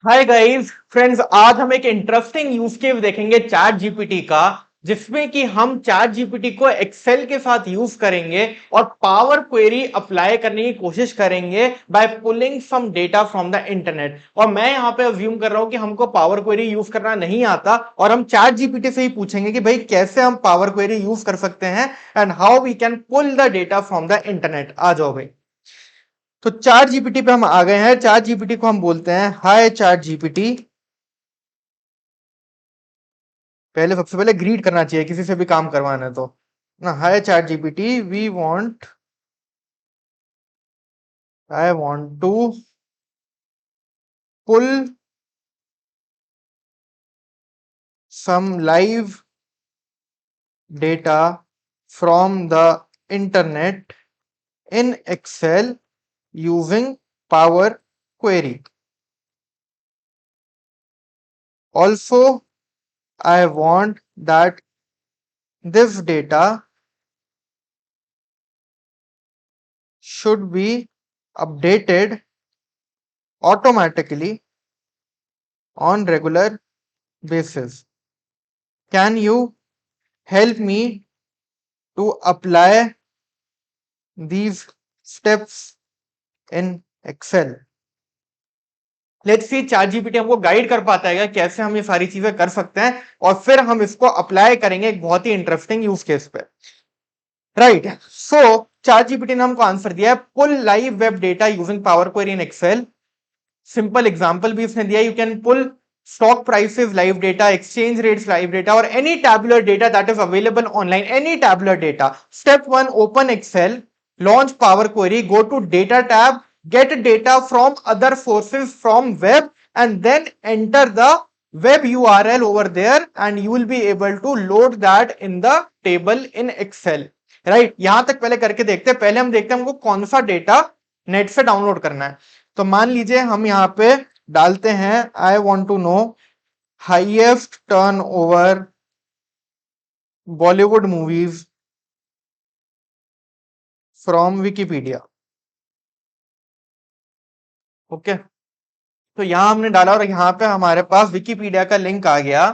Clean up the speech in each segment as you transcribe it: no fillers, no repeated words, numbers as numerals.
Hi guys friends, आज हम एक इंटरेस्टिंग यूज केस देखेंगे चैट जीपीटी का, जिसमें कि हम चैट जीपीटी को एक्सेल के साथ यूज करेंगे और पावर क्वेरी अप्लाई करने की कोशिश करेंगे by pulling some data from the internet. और मैं यहां पे अज्यूम कर रहा हूं कि हमको पावर क्वेरी यूज करना नहीं आता और हम चैट जीपीटी से ही पूछेंगे कि भाई कैसे हम पावर क्वेरी यूज कर सकते हैं and how we can pull the data from the internet. आ जाओ भाई। तो चैट जीपीटी पे हम आ गए हैं। चैट जीपीटी को हम बोलते हैं हाय चैट जीपीटी। पहले सबसे पहले ग्रीट करना चाहिए किसी से भी काम करवाना है तो ना। Hi ChatGPT, I want to pull some live data from the internet in Excel using power query. Also I want that this data should be updated automatically on regular basis. Can you help me to apply these steps in Excel? Let's see chat GPT हमको guide कर पाता है क्या, कैसे हम ये सारी चीजें कर सकते हैं और फिर हम इसको अप्लाई करेंगे एक बहुत ही इंटरेस्टिंग यूज केस पे। राइट, सो चैट जीपीटी ने हमको आंसर दिया है pull live web data using power query in Excel. Simple example भी इसने दिया, you can pull stock prices live data, exchange rates live data, or any tabular data that is available online, any tabular data. Step 1, open Excel, launch Power Query, go to data tab, get data from other sources from web, and then enter the web URL over there and you will be able to load that in the table in Excel. Right, यहां तक पहले करके देखते हैं। पहले हम देखते हैं हमको कौन सा डेटा नेट से डाउनलोड करना है। तो मान लीजिए हम यहाँ पे डालते हैं I want to know highest turnover Bollywood movies from Wikipedia. Okay, तो यहां हमने डाला और यहां पे हमारे पास विकीपीडिया का लिंक आ गया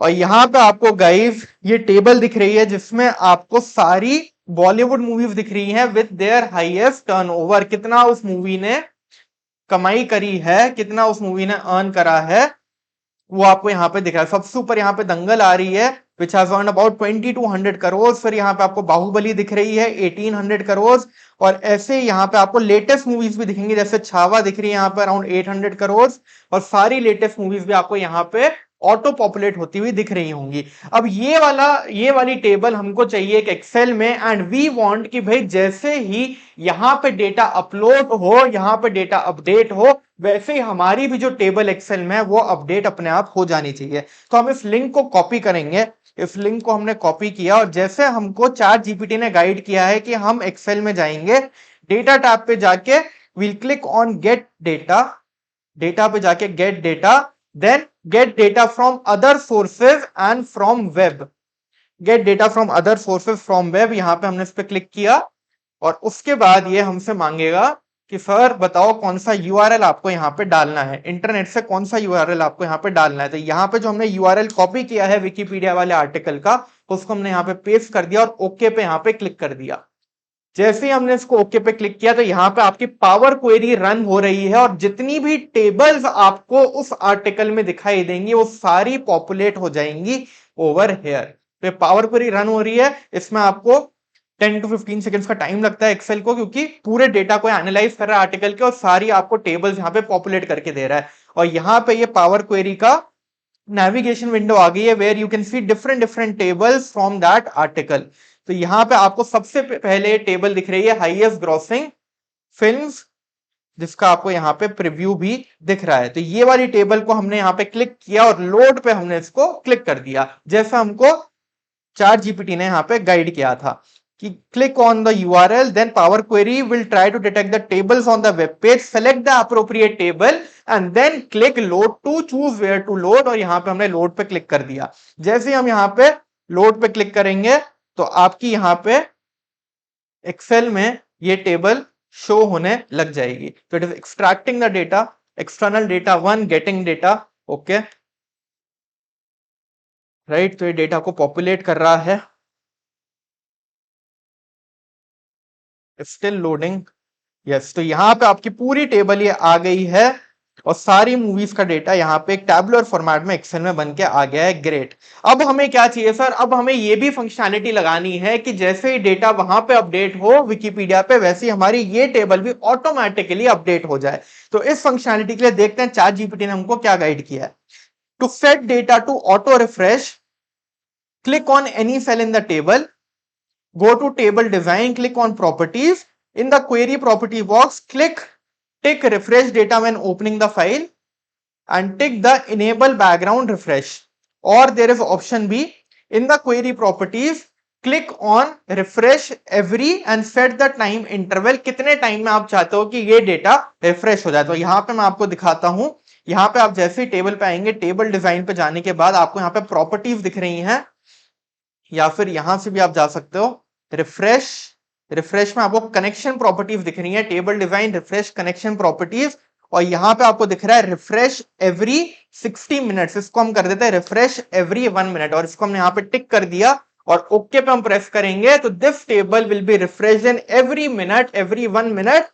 और यहां पे आपको गाइस ये टेबल दिख रही है जिसमें आपको सारी बॉलीवुड मूवीज दिख रही हैं विद देयर हाईएस्ट टर्नओवर। कितना उस मूवी ने कमाई करी है, कितना उस मूवी ने अर्न करा है, वो आपको यहाँ पे दिख रहा है। सबसे ऊपर यहाँ पे दंगल आ रही है which has earn about 2200 crore. फिर यहाँ पे आपको बाहुबली दिख रही है 1800 करोड़। और ऐसे यहाँ पे आपको लेटेस्ट मूवीज भी दिखेंगी, जैसे छावा दिख रही है यहाँ पे अराउंड 800 करोड़। और सारी लेटेस्ट मूवीज भी आपको यहाँ पे ऑटो पॉपुलेट होती हुई दिख रही होंगी। अब ये वाली टेबल हमको चाहिए एक एक्सेल में एंड वी वांट कि भाई जैसे ही यहाँ पे डेटा अपलोड हो, यहाँ पे डेटा अपडेट हो, वैसे ही हमारी भी जो टेबल एक्सेल में है वो अपडेट अपने आप हो जानी चाहिए। तो हम इस लिंक को कॉपी करेंगे। इस लिंक को हमने कॉपी किया और जैसे हमको चैट जीपीटी ने गाइड किया है कि हम एक्सेल में जाएंगे, डेटा टैब पे जाके will click on get data, data पे जाके get data, then get data from other sources and from web. Get data from other sources from web, यहां पे हमने इस पे क्लिक किया और उसके बाद ये हमसे मांगेगा कि सर बताओ कौन सा यूआरएल आपको यहाँ पे डालना है, इंटरनेट से कौन सा यूआरएल आपको यहाँ पे डालना है। तो यहाँ पे जो हमने यूआरएल कॉपी किया है विकीपीडिया वाले आर्टिकल का, उसको हमने यहाँ पे पेस्ट कर दिया और ओके पे यहाँ पे क्लिक कर दिया। जैसे ही हमने इसको ओके पे क्लिक किया तो यहाँ पे आपकी पावर क्वेरी रन हो रही है और जितनी भी टेबल्स आपको उस आर्टिकल में दिखाई देंगी वो सारी पॉपुलेट हो जाएंगी ओवर हेयर। तो पावर क्वेरी रन हो रही है, इसमें आपको 10 to 15 सेकंड्स का टाइम लगता है एक्सेल को, क्योंकि पूरे डेटा को एनालाइज कर रहा है आर्टिकल के और सारी आपको टेबल्स यहाँ पे पॉपुलेट करके दे रहा है। और यहाँ पे ये पावर क्वेरी का नेविगेशन विंडो आ गई है where you can see different different tables from that article. तो यहाँ पे आपको सबसे पहले टेबल दिख रही है हाईएस्ट ग्रॉसिंग फिल्म्स, जिसका आपको यहाँ पे प्रीव्यू भी दिख रहा है। तो ये वाली टेबल को हमने यहाँ पे क्लिक किया और लोड पे हमने इसको क्लिक कर दिया, जैसा हमको चैट जीपीटी ने यहाँ पे गाइड किया था कि click on the URL, then Power Query will try to detect the tables on the web page, select the appropriate table and then click load to choose where to load। और यहाँ पे हमने load पे click कर दिया। जैसे ही हम यहाँ पे लोड पे क्लिक करेंगे तो आपकी यहाँ पे एक्सेल में ये टेबल शो होने लग जाएगी। तो it is extracting the data external data 1 getting data, okay right. तो ये डेटा को पॉपुलेट कर रहा है, स्टिल लोडिंग, यस। तो यहां पे आपकी पूरी टेबल ये आ गई है और सारी मूवीज का डेटा यहाँ पे एक टैबुलर फॉर्मेट में एक्सेल में बन के आ गया है, ग्रेट। अब हमें क्या चाहिए सर, अब हमें ये भी फंक्शनैलिटी लगानी है कि जैसे ही डेटा वहां पे अपडेट हो विकिपीडिया पे, वैसे ही हमारी ये टेबल भी ऑटोमेटिकली अपडेट हो जाए। तो इस फंक्शनैलिटी के लिए देखते हैं चैट जीपीटी ने हमको क्या गाइड किया है। To set data to auto refresh, click on any cell in the table, go to table design, click on properties. In the query property box, tick refresh data when opening the file and tick the enable background refresh. Or there is option B. In the query properties, click on refresh every and set the time interval. कितने time में आप चाहते हो कि ये data refresh हो जाए। तो यहाँ पे मैं आपको दिखाता हूं। यहाँ पे आप जैसे ही टेबल पे आएंगे, टेबल डिजाइन पे जाने के बाद आपको यहाँ पे प्रॉपर्टीज दिख रही हैं, या फिर यहां से भी आप जा सकते हो रिफ्रेश। रिफ्रेश में आपको कनेक्शन प्रॉपर्टीज दिख रही है, table design refresh connection properties. और यहां पे आपको दिख रहा है रिफ्रेश एवरी 60 मिनट्स, इसको हम कर देते हैं रिफ्रेश एवरी 1 मिनट, और इसको हमने यहां पे टिक कर दिया और ओके पे हम प्रेस करेंगे तो this table will be refresh in every minute, every 1 minute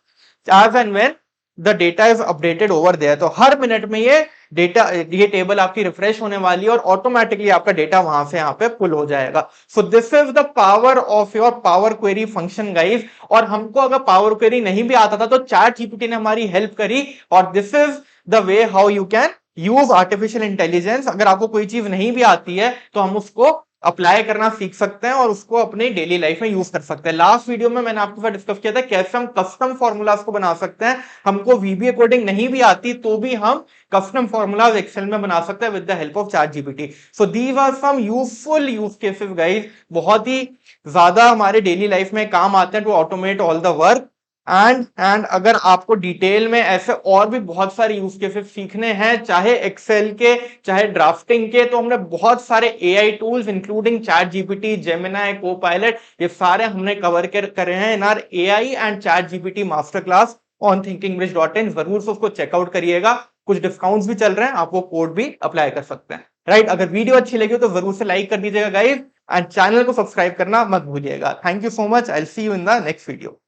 as and when the data is updated over there. तो हर मिनट में ये डेटा, ये टेबल आपकी रिफ्रेश होने वाली है और ऑटोमेटिकली आपका डेटा वहां से यहाँ पे पुल हो जाएगा। So this is the power of your power query function guys. और हमको अगर पावर क्वेरी नहीं भी आता था तो चैट जीपीटी ने हमारी हेल्प करी, और this is the way how you can use artificial intelligence. अगर आपको कोई चीज नहीं भी आती है तो हम उसको अप्लाई करना सीख सकते हैं और उसको अपनी डेली लाइफ में यूज कर सकते हैं। लास्ट वीडियो में मैंने आपके साथ डिस्कस किया था कैसे हम कस्टम फॉर्मूलाज को बना सकते हैं। हमको वीबीए कोडिंग नहीं भी आती तो भी हम कस्टम फॉर्मूलाज एक्सेल में बना सकते हैं with the help of ChatGPT. So these are some useful use cases guys, बहुत ही ज्यादा हमारे डेली लाइफ में काम आते हैं to automate all the work. And अगर आपको डिटेल में ऐसे और भी बहुत सारे यूज केसेस सीखने हैं, चाहे एक्सेल के चाहे ड्राफ्टिंग के, तो हमने बहुत सारे AI tools including chat GPT, Gemini, Copilot, ये सारे हमने कवर करे हैं इन are AI and chat GPT master class on thinkingbridge.in। जरूर से उसको चेकआउट करिएगा, कुछ डिस्काउंट्स भी चल रहे हैं, आप वो कोड भी अप्लाई कर सकते हैं, राइट। अगर वीडियो अच्छी लगी हो तो जरूर से लाइक कर दीजिएगा गाइस, एंड चैनल को सब्सक्राइब करना मत भूलिएगा। Thank you so much, I will see you in the next video.